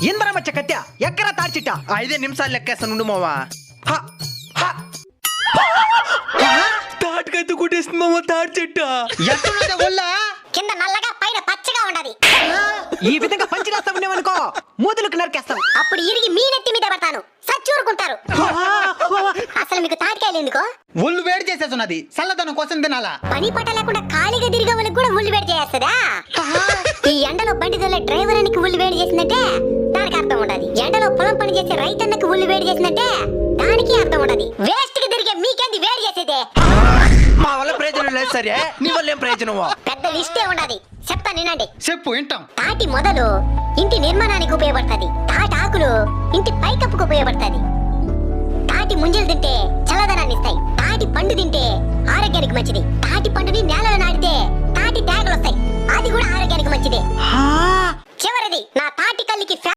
ఇంద్రమచ్చ కత్య ఎక్కరా తాడ్చిట్ట 5 నిమిషాలు లెక్కేస్తాను ఉండు మావా. తాటికైతే కొట్టేస్తుంది మామ తాటి చెట్ట. ఎట్టున్నదే ఒళ్ళ కింద నల్లగా పైన పచ్చగా ఉండదు. ఈ విధంగా పంచిరేస్తా ఉండేవనుకో మూతులకు నరికేస్తాం. అప్పుడు ఇరిగి మీ నెత్తి మీద పడతాను, సచ్చూరుకుంటారు. అసలు మీకు తాటికాయలు ఎందుకో? ఒళ్ళు వేడి చేసేస్తున్నది, చల్లదనం కోసం తినాలా. పని పట్ట లేకుండా ఖాళీగా తిరిగే వాళ్ళకి కూడా ఉల్లి వేడి చేస్తుందా? ఈ ఎండలో బండి తోలే డ్రైవర్ అనికి ఉల్లి వేడి చేసిందంటే దానికి అర్థం ఉండదు. ఎండలో పొలం పని చేసే రైతన్నకి ఉల్లి వేడి చేసిందంటే దానికి అర్థం ఉండదు. వేస్ట్ కి తిరిగే మీకేంది వేడి చేసేదే? మా వల్ల ప్రయోజనం లేదు సరే, నీ వల్ల ఏం ప్రయోజనమో? పెద్ద లిస్టే ఉండదు, చెప్తా వినండి. చెప్పు వింటాం. తాటి మొదలు ఇంటి నిర్మాణానికి ఉపయోగపడుతుంది. తాటి ఆకులు ఇంటి పైకప్పుకు ఉపయోగపడుతుంది. తాటి ముంజలు తింటే చల్లదనాన్ని ఇస్తాయి. తాటి పండు తింటే ఆరోగ్యానికి మంచిది. తాటి పండుని నేలలో నాటితే తాటి తేగలు వస్తాయి, అది కూడా ఆరోగ్యానికి మంచిది. చివరిది నా తాటి కల్లికి